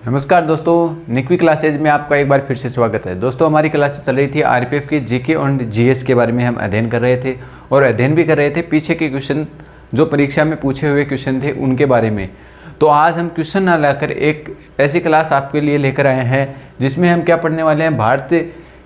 नमस्कार दोस्तों, निकवी क्लासेज में आपका एक बार फिर से स्वागत है। दोस्तों हमारी क्लास चल रही थी आरपीएफ के जीके और जीएस के बारे में हम अध्ययन कर रहे थे और अध्ययन भी कर रहे थे पीछे के क्वेश्चन जो परीक्षा में पूछे हुए क्वेश्चन थे उनके बारे में। तो आज हम क्वेश्चन ना लाकर एक ऐसी क्लास आपके लिए लेकर आए हैं जिसमें हम क्या पढ़ने वाले हैं, भारत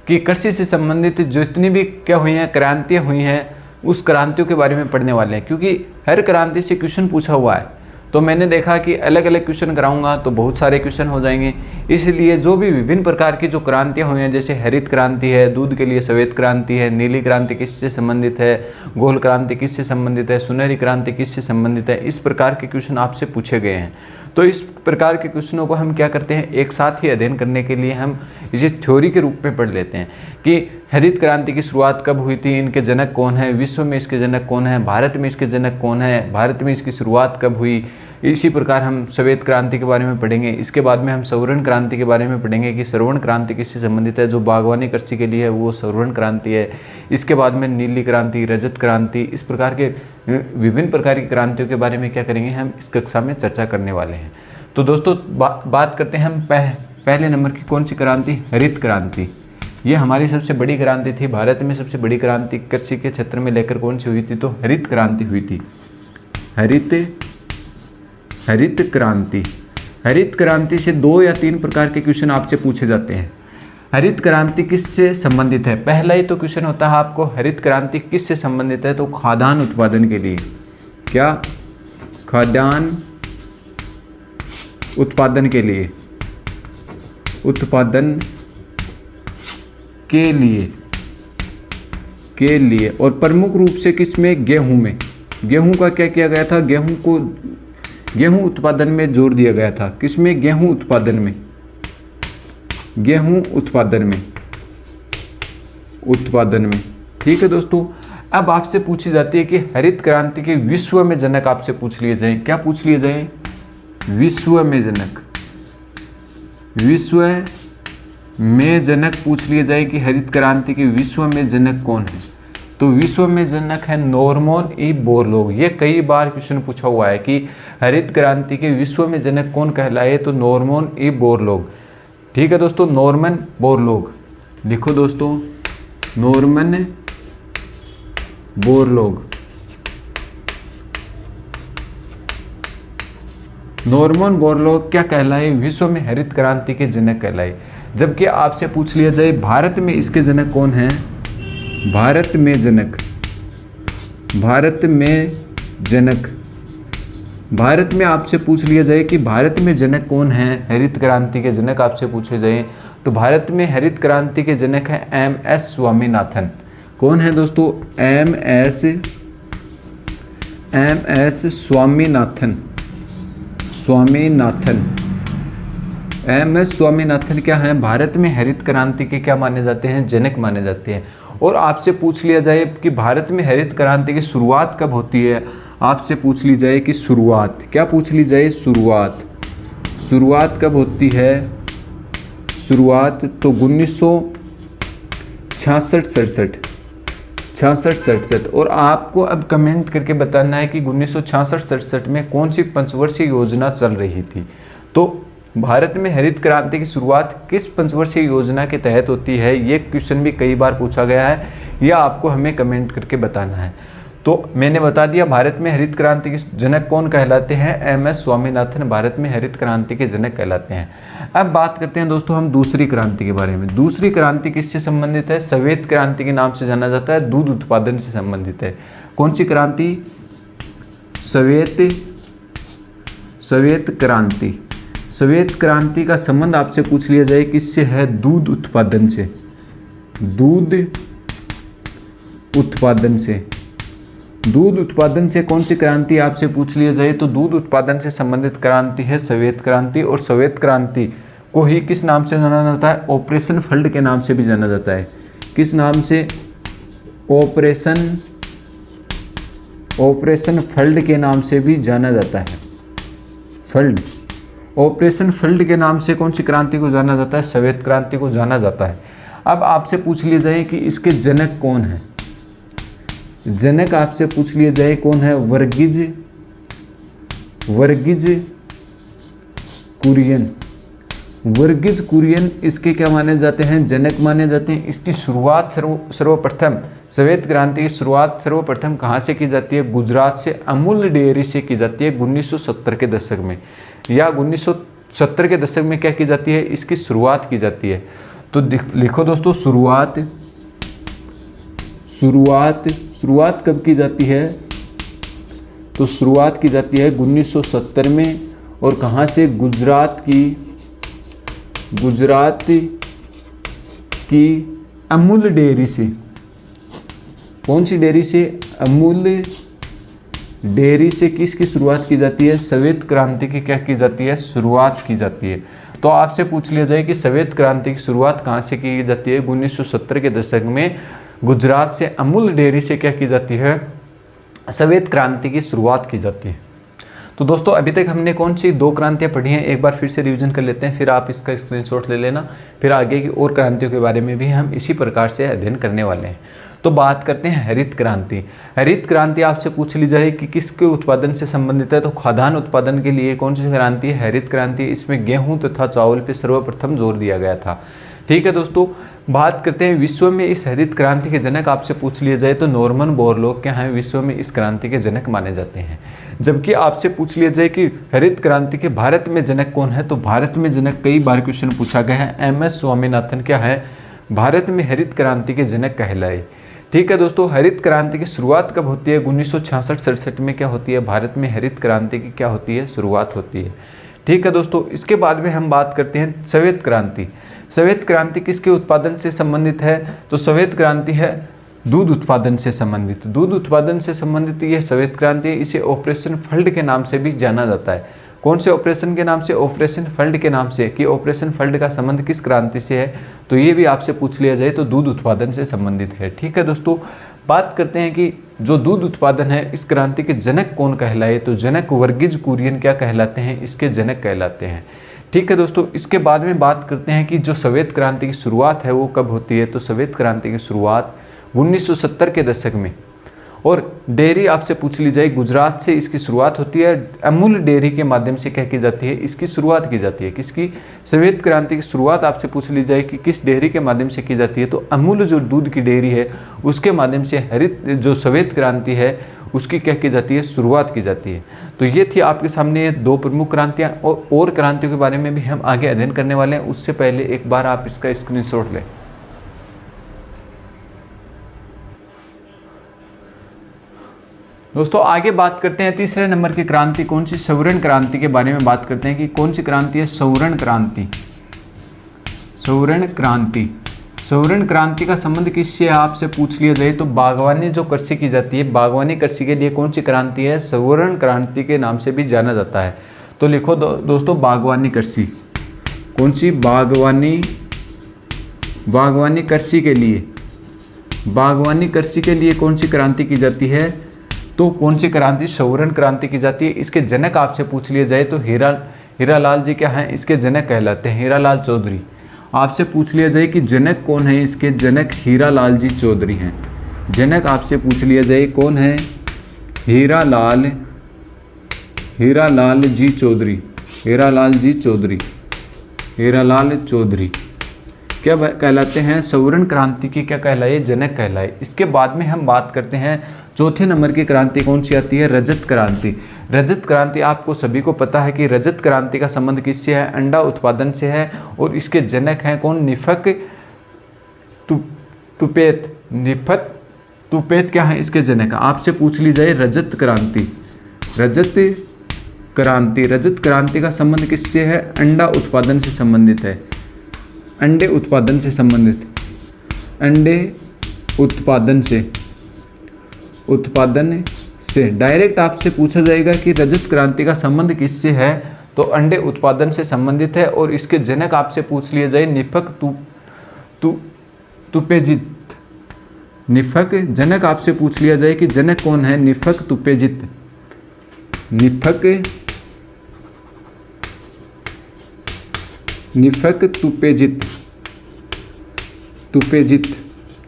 की कृषि से संबंधित जितनी भी क्या हुई हैं क्रांतियाँ हुई हैं उस क्रांतियों के बारे में पढ़ने वाले हैं, क्योंकि हर क्रांति से क्वेश्चन पूछा हुआ है। तो मैंने देखा कि अलग अलग क्वेश्चन कराऊंगा तो बहुत सारे क्वेश्चन हो जाएंगे, इसलिए जो भी विभिन्न प्रकार की जो क्रांतियाँ हुई हैं, जैसे हरित क्रांति है, दूध के लिए श्वेत क्रांति है, नीली क्रांति किससे संबंधित है, गोल क्रांति किससे संबंधित है, सुनहरी क्रांति किससे संबंधित है, इस प्रकार के क्वेश्चन आपसे पूछे गए हैं। तो इस प्रकार के क्वेश्चनों को हम क्या करते हैं, एक साथ ही अध्ययन करने के लिए हम इसे थ्योरी के रूप में पढ़ लेते हैं कि हरित क्रांति की शुरुआत कब हुई थी, इनके जनक कौन है, विश्व में इसके जनक कौन है, भारत में इसके जनक कौन है, भारत में इसकी शुरुआत कब हुई। इसी प्रकार हम श्वेत क्रांति के बारे में पढ़ेंगे। इसके बाद में हम स्वर्ण क्रांति के बारे में पढ़ेंगे कि स्वर्ण क्रांति किससे संबंधित है, जो बागवानी कृषि के लिए है वो स्वर्ण क्रांति है। इसके बाद में नीली क्रांति, रजत क्रांति, इस प्रकार के विभिन्न प्रकार की क्रांतियों के बारे में क्या करेंगे, हम इस कक्षा में चर्चा करने वाले हैं। तो दोस्तों बात करते हैं हम पहले नंबर की कौन सी क्रांति, हरित क्रांति। ये हमारी सबसे बड़ी क्रांति थी। भारत में सबसे बड़ी क्रांति कृषि के क्षेत्र में लेकर कौन सी हुई थी, तो हरित क्रांति हुई थी। हरित क्रांति। हरित क्रांति से 2 या 3 प्रकार के क्वेश्चन आपसे पूछे जाते हैं। हरित क्रांति किससे संबंधित है, पहला ही तो क्वेश्चन होता है आपको, हरित क्रांति किससे संबंधित है, तो खाद्यान्न उत्पादन के लिए। क्या, खाद्यान्न उत्पादन के लिए, उत्पादन के लिए और प्रमुख रूप से किसमें, गेहूं में। गेहूं का क्या किया गया था, गेहूं उत्पादन में जोर दिया गया था। किसमें, गेहूं उत्पादन में, उत्पादन में। ठीक है दोस्तों, अब आपसे पूछी जाती है कि हरित क्रांति के विश्व में जनक आपसे पूछ लिए जाएं। क्या पूछ लिए जाएं, विश्व में जनक। विश्व में जनक पूछ लिए जाए कि हरित क्रांति के विश्व में जनक कौन है, तो विश्व में जनक है नॉर्मन ई बोरलॉग। ये कई बार क्वेश्चन पूछा हुआ है कि हरित क्रांति के विश्व में जनक कौन कहलाए, तो नॉर्मन ई बोरलॉग। ठीक है दोस्तों, नॉर्मन बोरलॉग लिखो दोस्तों, नॉर्मन बोरलॉग। नॉर्मन बोरलॉग क्या कहलाए, विश्व में हरित क्रांति के जनक कहलाए। जबकि आपसे पूछ लिया जाए भारत में इसके जनक कौन हैं, भारत में जनक। भारत में आपसे पूछ लिया जाए कि भारत में जनक कौन है, हरित क्रांति के जनक आपसे पूछे जाए तो भारत में हरित क्रांति के जनक है एम.एस. स्वामीनाथन। कौन है दोस्तों, एम.एस. स्वामीनाथन। एम.एस. स्वामीनाथन क्या है, भारत में हरित क्रांति के क्या माने जाते हैं, जनक माने जाते हैं। और आपसे पूछ लिया जाए कि भारत में हरित क्रांति की शुरुआत कब होती है, आपसे पूछ ली जाए कि शुरुआत, क्या पूछ ली जाए, शुरुआत कब होती है, शुरुआत तो 1966-67। और आपको अब कमेंट करके बताना है कि 1966-67 में कौन सी पंचवर्षीय योजना चल रही थी। तो भारत में हरित क्रांति की शुरुआत किस पंचवर्षीय योजना के तहत होती है, ये क्वेश्चन भी कई बार पूछा गया है, यह आपको हमें कमेंट करके बताना है। तो मैंने बता दिया भारत में हरित क्रांति के जनक कौन कहलाते हैं, एम.एस. स्वामीनाथन भारत में हरित क्रांति के जनक कहलाते हैं। अब बात करते हैं दोस्तों हम दूसरी क्रांति के बारे में। दूसरी क्रांति किससे संबंधित है, श्वेत क्रांति के नाम से जाना जाता है, दूध उत्पादन से संबंधित है। कौन सी क्रांति, श्वेत क्रांति। श्वेत क्रांति का संबंध आपसे पूछ लिया जाए किससे है, दूध उत्पादन से। दूध उत्पादन से कौन सी क्रांति आपसे पूछ लिया जाए, तो दूध उत्पादन से संबंधित क्रांति है श्वेत क्रांति। और श्वेत क्रांति को ही किस नाम से जाना जाता है, ऑपरेशन फ्लड के नाम से भी जाना जाता है। किस नाम से, ऑपरेशन फ्लड के नाम से भी जाना जाता है। ऑपरेशन फ्लड के नाम से कौन सी क्रांति को जाना जाता है, श्वेत क्रांति को जाना जाता है। अब आपसे पूछ लिया जाए कि इसके जनक कौन है, जनक आपसे पूछ लिया जाए कौन है, वर्गीज कुरियन। वर्गीज कुरियन इसके क्या माने जाते हैं, जनक माने जाते हैं। इसकी शुरुआत सर्वप्रथम श्वेत क्रांति की शुरुआत सर्वप्रथम कहाँ से की जाती है, गुजरात से अमूल डेयरी से की जाती है 1970 के दशक में, या 1970 के दशक में क्या की जाती है, इसकी शुरुआत की जाती है। तो लिखो दोस्तों, शुरुआत कब की जाती है, तो शुरुआत की जाती है 1970 में, और कहाँ से, गुजरात की अमूल डेयरी से। कौन सी डेयरी से, अमूल डेयरी से किसकी शुरुआत की जाती है, श्वेत क्रांति की क्या की जाती है, शुरुआत की जाती है। तो आपसे पूछ लिया जाए कि श्वेत क्रांति की शुरुआत कहाँ से की जाती है, 1970 के दशक में गुजरात से अमूल डेयरी से क्या की जाती है, श्वेत क्रांति की शुरुआत की जाती है। तो दोस्तों अभी तक हमने कौन सी 2 क्रांतियाँ पढ़ी हैं, एक बार फिर से रिवीजन कर लेते हैं, फिर आप इसका स्क्रीनशॉट ले लेना, फिर आगे की और क्रांतियों के बारे में भी हम इसी प्रकार से अध्ययन करने वाले हैं। तो बात करते हैं हरित क्रांति। हरित क्रांति आपसे पूछ ली जाए कि किसके उत्पादन से संबंधित है, तो खाद्यान्न उत्पादन के लिए कौन सी क्रांति है, हरित क्रांति। इसमें गेहूं तथा चावल पर सर्वप्रथम जोर दिया गया था। ठीक है दोस्तों, बात करते हैं विश्व में इस हरित क्रांति के जनक आपसे पूछ लिया जाए तो नॉर्मन बोरलॉग क्या हैं, विश्व में इस क्रांति के जनक माने जाते हैं। जबकि आपसे पूछ लिया जाए कि हरित क्रांति के भारत में जनक कौन है, तो भारत में जनक कई बार क्वेश्चन पूछा गया है, MS स्वामीनाथन क्या है, भारत में हरित क्रांति के जनक कहलाए। ठीक है दोस्तों, हरित क्रांति की शुरुआत कब होती है, 1966-67 में क्या होती है, भारत में हरित क्रांति की क्या होती है, शुरुआत होती है। ठीक है दोस्तों, इसके बाद में हम बात करते हैं श्वेत क्रांति। श्वेत क्रांति किसके उत्पादन से संबंधित है, तो श्वेत क्रांति है दूध उत्पादन से संबंधित। दूध उत्पादन से संबंधित ये श्वेत क्रांति है। इसे ऑपरेशन फ्लड के नाम से भी जाना जाता है। कौन से ऑपरेशन के नाम से, ऑपरेशन फ्लड के नाम से, कि ऑपरेशन फ्लड का संबंध किस क्रांति से है, तो ये भी आपसे पूछ लिया जाए तो दूध उत्पादन से संबंधित है। ठीक है दोस्तों, बात करते हैं कि जो दूध उत्पादन है इस क्रांति के जनक कौन कहलाए, तो जनक वर्गीज कुरियन क्या कहलाते हैं, इसके जनक कहलाते हैं। ठीक है दोस्तों, इसके बाद में बात करते हैं कि जो श्वेत क्रांति की शुरुआत है वो कब होती है, तो श्वेत क्रांति की शुरुआत 1970 के दशक में, और डेयरी आपसे पूछ ली जाए, गुजरात से इसकी शुरुआत होती है। अमूल डेयरी के माध्यम से क्या की जाती है, इसकी शुरुआत की जाती है। किसकी, श्वेत क्रांति की शुरुआत आपसे पूछ ली जाए कि किस डेयरी के माध्यम से की जाती है, तो अमूल जो दूध की डेयरी है उसके माध्यम से हरित जो श्वेत क्रांति है उसकी क्या की जाती है, शुरुआत की जाती है। तो ये थी आपके सामने 2 प्रमुख क्रांतियाँ, और क्रांतियों के बारे में भी हम आगे अध्ययन करने वाले हैं। उससे पहले एक बार आप इसका स्क्रीनशॉट लें। दोस्तों आगे बात करते हैं तीसरे नंबर की क्रांति कौन सी, स्वर्ण क्रांति के बारे में बात करते हैं कि कौन सी क्रांति है, स्वर्ण क्रांति। स्वर्ण क्रांति, स्वर्ण क्रांति का संबंध किससे आपसे पूछ लिया जाए तो बागवानी जो कृषि की जाती है, बागवानी कृषि के लिए कौन सी क्रांति है, स्वर्ण क्रांति के नाम से भी जाना जाता है। तो लिखो दोस्तों, बागवानी कृषि। कौन सी, बागवानी कृषि के लिए, बागवानी कृषि के लिए कौन सी क्रांति की जाती है, तो कौन सी क्रांति, स्वर्ण क्रांति की जाती है। इसके जनक आपसे पूछ लिए जाए तो हीरालाल जी क्या हैं, इसके जनक कहलाते हैं, हीरालाल चौधरी। आपसे पूछ लिया जाए कि जनक कौन है, इसके जनक हीरालाल जी चौधरी हैं। जनक आपसे पूछ लिया जाए कौन है, हीरालाल जी चौधरी, हीरालाल चौधरी क्या कहलाते हैं, स्वर्ण क्रांति की क्या कहलाए, जनक कहलाए। इसके बाद में हम बात करते हैं चौथे नंबर की क्रांति कौन सी आती है, रजत क्रांति। रजत क्रांति आपको सभी को पता है कि रजत क्रांति का संबंध किससे है, अंडा उत्पादन से है, और इसके जनक हैं कौन, निफक तुपेत क्या है इसके जनक। आपसे पूछ ली जाए रजत क्रांति, रजत क्रांति का संबंध किससे है, अंडा उत्पादन से संबंधित है, अंडे उत्पादन से संबंधित, अंडे उत्पादन से डायरेक्ट आपसे पूछा जाएगा कि रजत क्रांति का संबंध किससे है, तो अंडे उत्पादन से संबंधित है। और इसके जनक आपसे पूछ लिए जाए निफक तुपेजित, निफक जनक आपसे पूछ लिया जाए कि जनक कौन है, निफक तुपेजित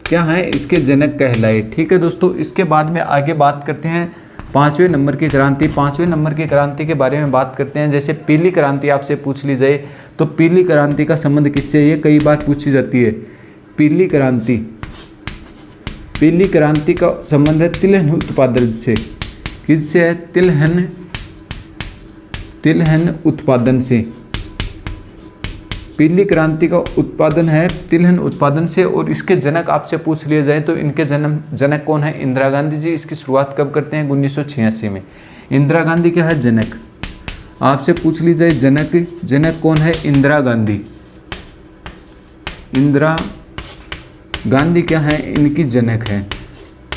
क्या है, इसके जनक कहलाए। ठीक है दोस्तों, इसके बाद में आगे बात करते हैं 5वें नंबर की क्रांति, 5वें नंबर की क्रांति के बारे में बात करते हैं। जैसे पीली क्रांति आपसे पूछ ली जाए तो पीली क्रांति का संबंध किससे, ये कई बार पूछी जाती है। पीली क्रांति, पीली क्रांति का संबंध है तिलहन उत्पादन से। किससे है? तिलहन उत्पादन से। पीली क्रांति का उत्पादन है तिलहन उत्पादन से। और इसके जनक आपसे पूछ लिए जाए तो इनके जनक कौन है? इंदिरा गांधी जी। इसकी शुरुआत कब करते हैं? 1986 में। इंदिरा गांधी क्या है? जनक। आपसे पूछ ली जाए जनक कौन है? इंदिरा गांधी। इंदिरा गांधी क्या है? इनकी जनक है।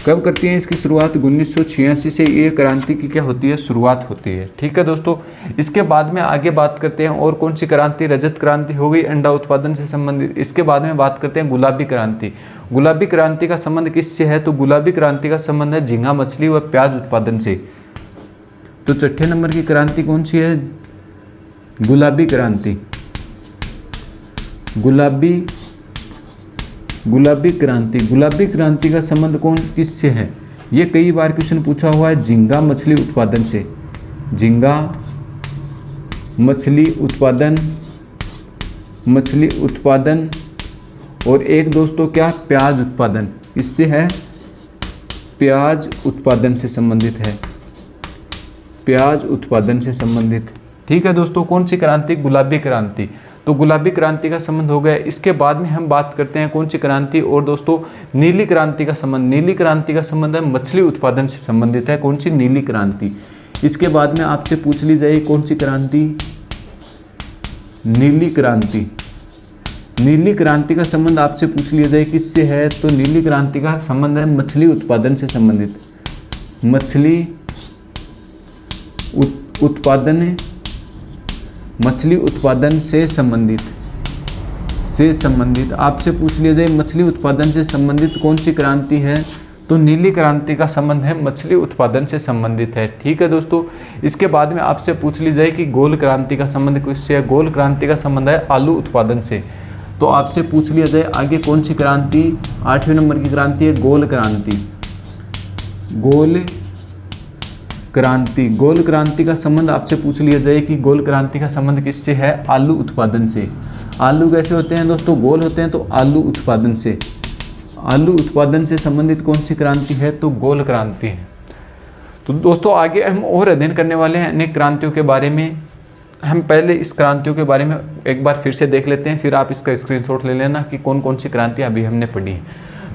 कब करती हैं इसकी शुरुआत? 1986 से ये क्रांति की क्या होती है? शुरुआत होती है। ठीक है दोस्तों, इसके बाद में आगे बात करते हैं और कौन सी क्रांति? रजत क्रांति हो गई, अंडा उत्पादन से संबंधित। इसके बाद में बात करते हैं गुलाबी क्रांति। गुलाबी क्रांति का संबंध किससे है? तो गुलाबी क्रांति का संबंध है झींगा मछली व प्याज उत्पादन से। तो छठे नंबर की क्रांति कौन सी है? गुलाबी क्रांति। गुलाबी क्रांति, गुलाबी क्रांति का संबंध कौन किससे है? ये कई बार क्वेश्चन पूछा हुआ है। झींगा मछली उत्पादन से। झींगा मछली उत्पादन और एक दोस्तों क्या? प्याज उत्पादन। इससे है प्याज उत्पादन से संबंधित है। प्याज उत्पादन से संबंधित। ठीक है दोस्तों, कौन सी क्रांति? गुलाबी क्रांति। तो गुलाबी क्रांति का संबंध हो गया। इसके बाद में हम बात करते हैं कौन सी क्रांति? और दोस्तों नीली क्रांति का संबंध। नीली क्रांति का संबंध है मछली उत्पादन से संबंधित है। कौन सी? नीली क्रांति। इसके बाद में आपसे पूछ ली जाए कौन सी क्रांति? नीली क्रांति। नीली क्रांति का संबंध आपसे पूछ लिया जाए किससे है? तो नीली क्रांति का संबंध है मछली उत्पादन से संबंधित। मछली उत्पादन से संबंधित आपसे पूछ लिया जाए मछली उत्पादन से संबंधित कौन सी क्रांति है? तो नीली क्रांति का संबंध है मछली उत्पादन से संबंधित है। ठीक है दोस्तों, इसके बाद में आपसे पूछ ली जाए कि गोल क्रांति का संबंध किससे है? गोल क्रांति का संबंध है आलू उत्पादन से। तो आपसे पूछ लिया जाए आगे कौन सी क्रांति? 8वें नंबर की क्रांति है गोल क्रांति। गोल क्रांति का संबंध आपसे पूछ लिया जाए कि गोल क्रांति का संबंध किससे है? आलू उत्पादन से। आलू कैसे होते हैं दोस्तों? गोल होते हैं। तो आलू उत्पादन से संबंधित कौन सी क्रांति है? तो गोल क्रांति है। तो दोस्तों आगे हम और अध्ययन करने वाले हैं अनेक क्रांतियों के बारे में। हम पहले इस क्रांतियों के बारे में एक बार फिर से देख लेते हैं, फिर आप इसका स्क्रीनशॉट ले लेना कि कौन कौन सी क्रांति अभी हमने पढ़ी है।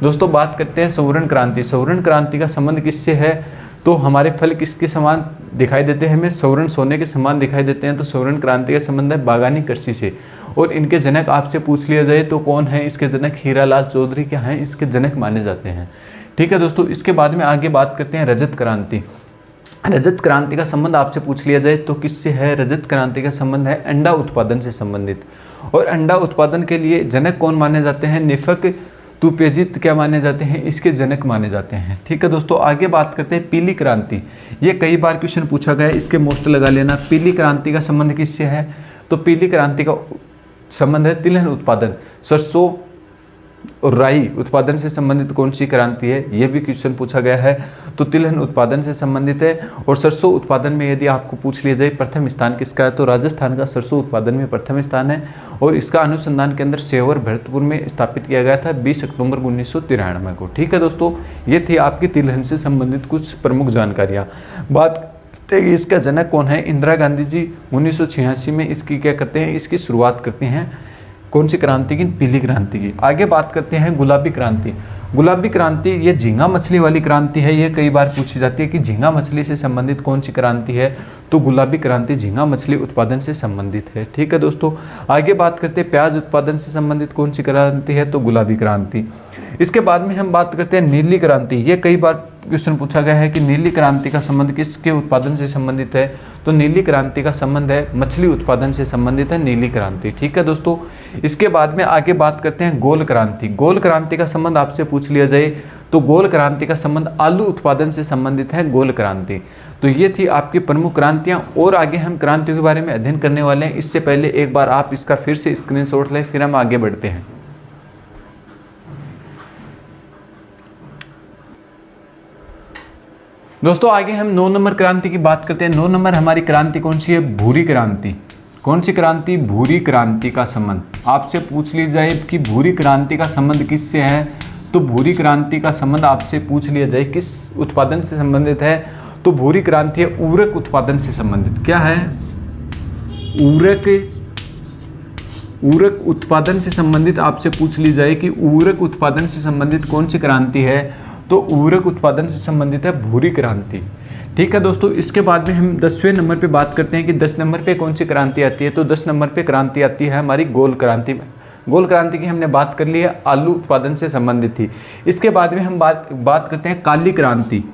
दोस्तों बात करते हैं स्वर्ण क्रांति। स्वर्ण क्रांति का संबंध किससे है? तो हमारे फल किसके समान दिखाई देते हैं? हमें स्वर्ण सोने के समान दिखाई देते हैं। तो स्वर्ण क्रांति का संबंध है बागानी कृषि से। और इनके जनक आपसे पूछ लिया जाए तो कौन है इसके जनक? हीरालाल चौधरी क्या हैं इसके जनक माने जाते हैं। ठीक है दोस्तों, इसके बाद में आगे बात करते हैं रजत क्रांति। रजत क्रांति का संबंध आपसे पूछ लिया जाए तो किससे है? रजत क्रांति का संबंध है अंडा उत्पादन से संबंधित। और अंडा उत्पादन के लिए जनक कौन माने जाते हैं? निफक तुपेजित क्या माने जाते हैं? इसके जनक माने जाते हैं। ठीक है दोस्तों, आगे बात करते हैं पीली क्रांति। ये कई बार क्वेश्चन पूछा गया है, इसके मोस्ट लगा लेना। पीली क्रांति का संबंध किससे है? तो पीली क्रांति का संबंध है तिलहन उत्पादन। सरसों और राई उत्पादन से संबंधित कौन सी क्रांति है? यह भी क्वेश्चन पूछा गया है। तो तिलहन उत्पादन से संबंधित है। और सरसों उत्पादन में यदि आपको पूछ लिया जाए प्रथम स्थान किसका है? तो राजस्थान का सरसों उत्पादन में प्रथम स्थान है। और इसका अनुसंधान केंद्र सेवर भरतपुर में स्थापित किया गया था 20 अक्टूबर 1993 को। ठीक है दोस्तों, ये थी आपकी तिलहन से संबंधित कुछ प्रमुख जानकारियाँ। बात इसका जनक कौन है? इंदिरा गांधी जी 1986 में इसकी क्या करते हैं? इसकी शुरुआत करते हैं। कौन सी क्रांति की? पीली क्रांति की। आगे बात करते हैं गुलाबी क्रांति। गुलाबी क्रांति ये झींगा मछली वाली क्रांति है। ये कई बार पूछी जाती है कि झींगा मछली से संबंधित कौन सी क्रांति है? तो गुलाबी क्रांति झींगा मछली उत्पादन से संबंधित है। ठीक है दोस्तों, आगे बात करते हैं प्याज उत्पादन से संबंधित कौन सी क्रांति है? तो गुलाबी क्रांति। इसके बाद में हम बात करते हैं नीली क्रांति। ये कई बार क्वेश्चन पूछा गया है कि नीली क्रांति का संबंध किसके उत्पादन से संबंधित है? तो नीली क्रांति का संबंध है मछली उत्पादन से संबंधित है नीली क्रांति। ठीक है दोस्तों, इसके बाद में आगे बात करते हैं गोल क्रांति। गोल क्रांति का संबंध आपसे पूछ लिया जाए तो गोल क्रांति का संबंध आलू उत्पादन से संबंधित है गोल क्रांति। तो ये थी आपकी प्रमुख क्रांतियां। और आगे हम क्रांतियों के बारे में अध्ययन करने वाले हैं। इससे पहले एक बार आप इसका फिर से स्क्रीनशॉट लें, फिर हम आगे बढ़ते हैं। दोस्तों आगे हम 9 नंबर क्रांति की बात करते हैं। 9 नंबर हमारी क्रांति कौन सी है? भूरी क्रांति। कौन सी क्रांति? भूरी क्रांति का संबंध। आपसे पूछ ली जाए कि भूरी क्रांति का संबंध किससे है, तो भूरी क्रांति का संबंध आपसे पूछ लिया जाए किस उत्पादन से संबंधित है, तो भूरी क्रांति है ऊरक उत्पादन से संबंधित। क्या है? ऊरक उत्पादन से संबंधित आपसे पूछ ली जाए कि ऊरक उत्पादन से संबंधित कौन सी क्रांति है, तो ऊरक उत्पादन से संबंधित है भूरी क्रांति। ठीक है दोस्तों, इसके बाद में हम 10वें नंबर पे बात करते हैं कि 10 नंबर पे कौन सी क्रांति आती है। तो 10 नंबर पे क्रांति आती है हमारी गोल क्रांति। गोल क्रांति की हमने बात कर ली है, आलू उत्पादन से संबंधित थी। इसके बाद में हम बात करते हैं काली क्रांति।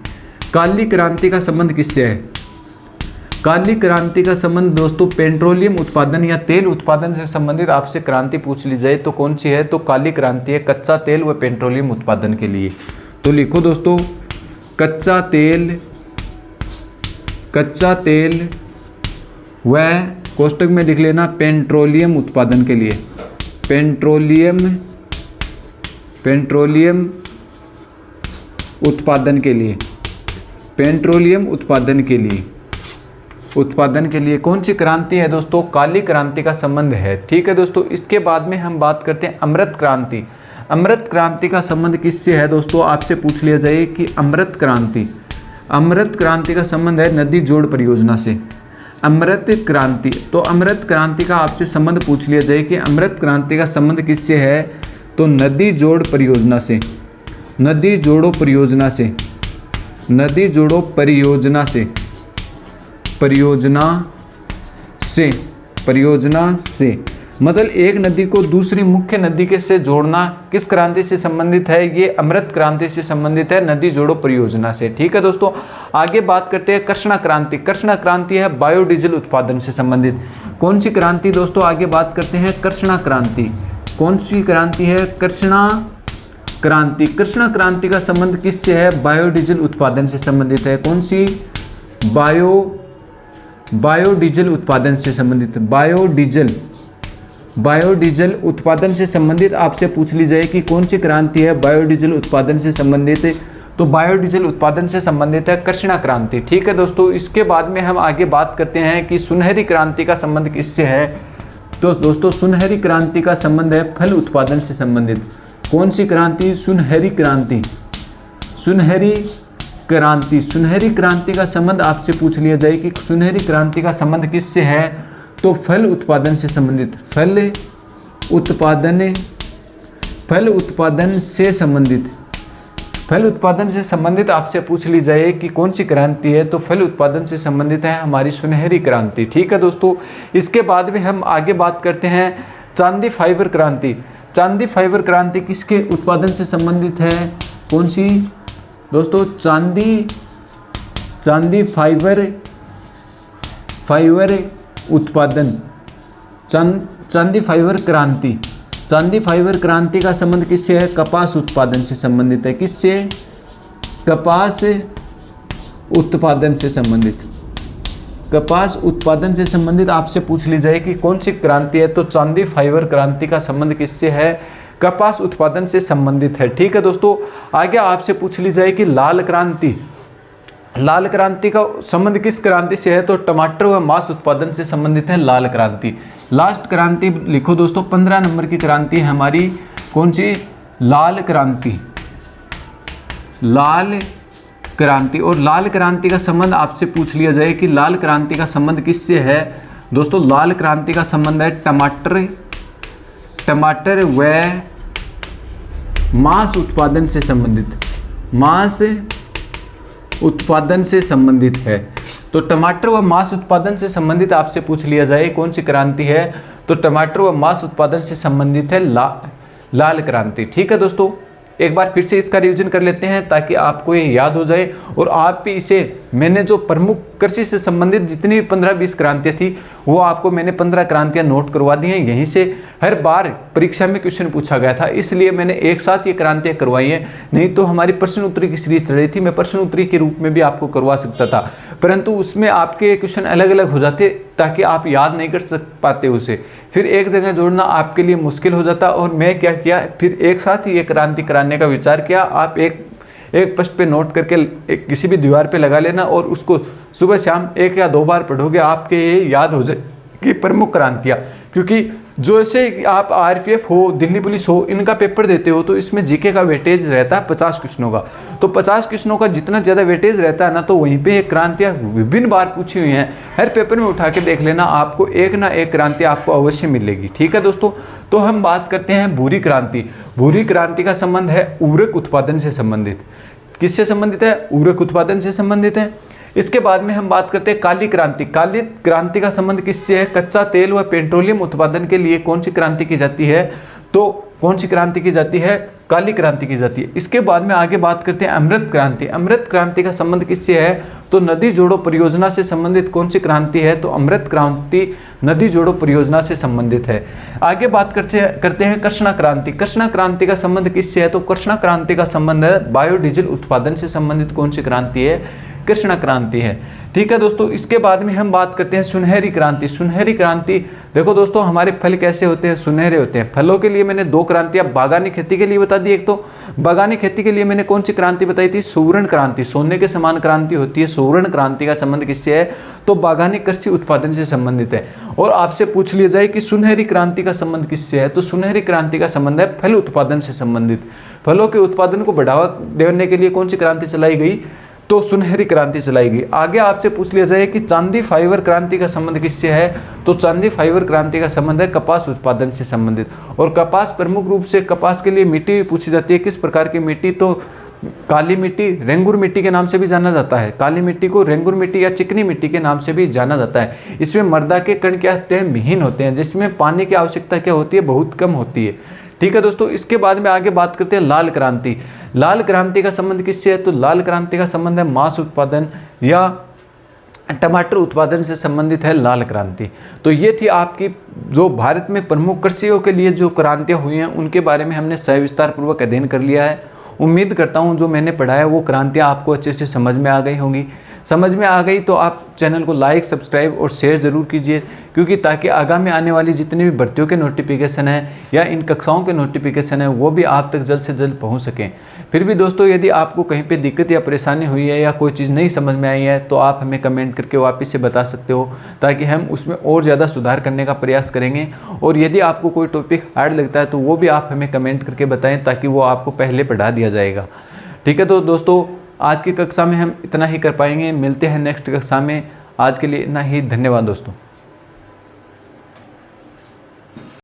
काली क्रांति का संबंध किससे है? काली क्रांति का संबंध दोस्तों पेट्रोलियम उत्पादन या तेल उत्पादन से संबंधित आपसे क्रांति पूछ ली जाए तो कौन सी है, तो काली क्रांति है कच्चा तेल व पेट्रोलियम उत्पादन के लिए। तो लिखो दोस्तों, कच्चा तेल व कोष्टक में लिख लेना पेट्रोलियम उत्पादन के लिए। पेट्रोलियम उत्पादन के लिए कौन सी क्रांति है दोस्तों? काली क्रांति का संबंध है। ठीक है दोस्तों, इसके बाद में हम बात करते हैं अमृत क्रांति। अमृत क्रांति का संबंध किससे है दोस्तों? आपसे पूछ लिया जाए कि अमृत क्रांति का संबंध है नदी जोड़ परियोजना से। अमृत क्रांति, तो अमृत क्रांति का आपसे संबंध पूछ लिया जाए कि अमृत क्रांति का संबंध किससे है, तो नदी जोड़ो परियोजना से मतलब एक नदी को दूसरी मुख्य नदी के से जोड़ना किस क्रांति से संबंधित है? ये अमृत क्रांति से संबंधित है, नदी जोड़ो परियोजना से। ठीक है दोस्तों, आगे बात करते हैं कृष्णा क्रांति। कृष्णा क्रांति है बायोडीजल उत्पादन से संबंधित। कौन सी क्रांति दोस्तों? आगे बात करते हैं कृष्णा क्रांति। कौन सी क्रांति है? कृष्णा क्रांति। कृष्णा क्रांति का संबंध किससे है? बायोडीजल उत्पादन से संबंधित है। कौन सी? बायोडीजल उत्पादन से संबंधित। बायोडीजल उत्पादन से संबंधित आपसे पूछ ली जाए कि कौन सी क्रांति है बायोडीजल उत्पादन से संबंधित, तो बायोडीजल उत्पादन से संबंधित है कृष्णा क्रांति। ठीक है दोस्तों, इसके बाद में हम आगे बात करते हैं कि सुनहरी क्रांति का संबंध किससे है, तो दोस्तों सुनहरी क्रांति का संबंध है फल उत्पादन से संबंधित। कौन सी क्रांति? सुनहरी क्रांति का संबंध आपसे पूछ लिया जाए कि सुनहरी क्रांति का संबंध किससे है, तो फल उत्पादन से संबंधित। फल उत्पादन से संबंधित आपसे पूछ ली जाए कि कौन सी क्रांति है, तो फल उत्पादन से संबंधित है हमारी सुनहरी क्रांति। ठीक है दोस्तों, इसके बाद में हम आगे बात करते हैं चांदी फाइबर क्रांति। चांदी फाइबर क्रांति किसके उत्पादन से संबंधित है? कौन सी दोस्तों? चांदी फाइबर उत्पादन, चांदी फाइबर क्रांति। चांदी फाइबर क्रांति का संबंध किससे है? कपास उत्पादन से संबंधित है। किससे? कपास उत्पादन से संबंधित। कपास उत्पादन से संबंधित आपसे पूछ ली जाए कि कौन सी क्रांति है, तो चांदी फाइबर क्रांति का संबंध किससे है? कपास उत्पादन से संबंधित है। ठीक है दोस्तों, आगे आपसे पूछ ली जाए कि लाल क्रांति। लाल क्रांति का संबंध किस क्रांति से है, तो टमाटर व मांस उत्पादन से संबंधित है लाल क्रांति। लास्ट क्रांति लिखो दोस्तों, 15 नंबर की क्रांति है हमारी कौन सी? लाल क्रांति। और लाल क्रांति का संबंध आपसे पूछ लिया जाए कि लाल क्रांति का संबंध किससे है, दोस्तों लाल क्रांति का संबंध है टमाटर व मांस उत्पादन से संबंधित है। तो टमाटर व मांस उत्पादन से संबंधित आपसे पूछ लिया जाए कौन सी क्रांति है, तो टमाटर व मांस उत्पादन से संबंधित है लाल क्रांति। ठीक है दोस्तों, एक बार फिर से इसका रिवीजन कर लेते हैं ताकि आपको ये याद हो जाए और आप भी इसे, मैंने जो प्रमुख कृषि से संबंधित जितनी भी 15-20 क्रांतियाँ थी वो आपको मैंने 15 क्रांतियाँ नोट करवा दी हैं। यहीं से हर बार परीक्षा में क्वेश्चन पूछा गया था, इसलिए मैंने एक साथ ये क्रांतियाँ करवाई हैं। नहीं तो हमारी प्रश्न उत्तरी की सीरीज चल रही थी, मैं प्रश्न उत्तरी के रूप में भी आपको करवा सकता था, परंतु उसमें आपके क्वेश्चन अलग अलग हो जाते ताकि आप याद नहीं कर पाते उसे, फिर एक जगह जोड़ना आपके लिए मुश्किल हो जाता। और मैं क्या किया, फिर एक साथ ही ये क्रांति कराने का विचार किया। आप एक पृष्ठ पे नोट करके एक किसी भी दीवार पे लगा लेना और उसको सुबह शाम 1 या 2 बार पढ़ोगे, आपके ये याद हो जाएगी प्रमुख क्रांतियाँ। क्योंकि जो ऐसे आप आरपीएफ हो, दिल्ली पुलिस हो, इनका पेपर देते हो तो इसमें जीके का वेटेज रहता है 50 क्वेश्चनों का। तो 50 क्वेश्चनों का जितना ज़्यादा वेटेज रहता है ना, तो वहीं पे एक क्रांतियाँ विभिन्न बार पूछी हुई हैं। हर पेपर में उठा के देख लेना, आपको एक ना एक क्रांति आपको अवश्य मिलेगी। ठीक है दोस्तों, तो हम बात करते हैं भूरी क्रांति। भूरी क्रांति का संबंध है उर्वरक उत्पादन से संबंधित। किससे संबंधित है? उर्वरक उत्पादन से संबंधित है। इसके बाद में हम बात करते हैं काली क्रांति। काली क्रांति का संबंध किससे है? कच्चा तेल व पेट्रोलियम उत्पादन के लिए कौन सी क्रांति की जाती है? तो कौन सी क्रांति की जाती है? काली क्रांति की जाती है। इसके बाद में आगे बात करते हैं अमृत क्रांति। अमृत क्रांति का संबंध किससे है? तो नदी जोड़ो परियोजना से संबंधित कौन सी क्रांति है? तो अमृत क्रांति नदी जोड़ो परियोजना से संबंधित है। आगे बात करते हैं कृष्णा क्रांति। कृष्णा क्रांति का संबंध किससे है? तो कृष्णा क्रांति का संबंध है बायोडीजल उत्पादन से संबंधित कौन सी क्रांति है? कृष्णा क्रांति है। ठीक है दोस्तों, इसके बाद में हम बात करते हैं सुनहरी क्रांति। सुनहरी क्रांति, देखो दोस्तों, हमारे फल कैसे होते हैं? सुनहरे होते हैं। फलों के लिए मैंने 2 क्रांतियां बागानी खेती के लिए बता दी। एक तो बागानी खेती के लिए मैंने कौन सी क्रांति बताई थी? सुवर्ण क्रांति। सोने के समान क्रांति होती है। सुवर्ण क्रांति का संबंध किससे है? तो बागानी कृषि उत्पादन से संबंधित है। और आपसे पूछ लिया जाए कि सुनहरी क्रांति का संबंध किससे है? तो सुनहरी क्रांति का संबंध है फल उत्पादन से संबंधित। फलों के उत्पादन को बढ़ावा देने के लिए कौन सी क्रांति चलाई गई? तो सुनहरी क्रांति चलाई गई। आगे आपसे पूछ लिया जाए कि चांदी फाइबर क्रांति का संबंध किससे है? तो चांदी फाइबर क्रांति का संबंध है कपास उत्पादन से संबंधित। और कपास, प्रमुख रूप से कपास के लिए मिट्टी भी पूछी जाती है। किस प्रकार की मिट्टी? तो काली मिट्टी, रेंगुर मिट्टी के नाम से भी जाना जाता है। काली मिट्टी को रेंगुर मिट्टी या चिकनी मिट्टी के नाम से भी जाना जाता है। इसमें मृदा के कण क्या होते हैं? महीन होते हैं, जिसमें पानी की आवश्यकता क्या होती है? बहुत कम होती है। ठीक है दोस्तों, इसके बाद में आगे बात करते हैं लाल क्रांति। लाल क्रांति का संबंध किससे है? तो लाल क्रांति का संबंध है मांस उत्पादन या टमाटर उत्पादन से संबंधित है लाल क्रांति। तो ये थी आपकी जो भारत में प्रमुख कृषियों के लिए जो क्रांतियाँ हुई हैं, उनके बारे में हमने सविस्तार पूर्वक अध्ययन कर लिया है। उम्मीद करता हूँ जो मैंने पढ़ाया वो क्रांतियाँ आपको अच्छे से समझ में आ गई होंगी। समझ में आ गई तो आप चैनल को लाइक, सब्सक्राइब और शेयर ज़रूर कीजिए, क्योंकि ताकि आगामी आने वाली जितनी भी भर्तियों के नोटिफिकेशन हैं या इन कक्षाओं के नोटिफिकेशन हैं वो भी आप तक जल्द से जल्द पहुंच सकें। फिर भी दोस्तों, यदि आपको कहीं पे दिक्कत या परेशानी हुई है या कोई चीज़ नहीं समझ में आई है तो आप हमें कमेंट करके वापस से बता सकते हो, ताकि हम उसमें और ज़्यादा सुधार करने का प्रयास करेंगे। और यदि आपको कोई टॉपिक हार्ड लगता है तो वो भी आप हमें कमेंट करके बताएँ, ताकि वो आपको पहले पढ़ा दिया जाएगा। ठीक है, तो दोस्तों आज की कक्षा में हम इतना ही कर पाएंगे। मिलते हैं नेक्स्ट कक्षा में। आज के लिए इतना ही। धन्यवाद दोस्तों।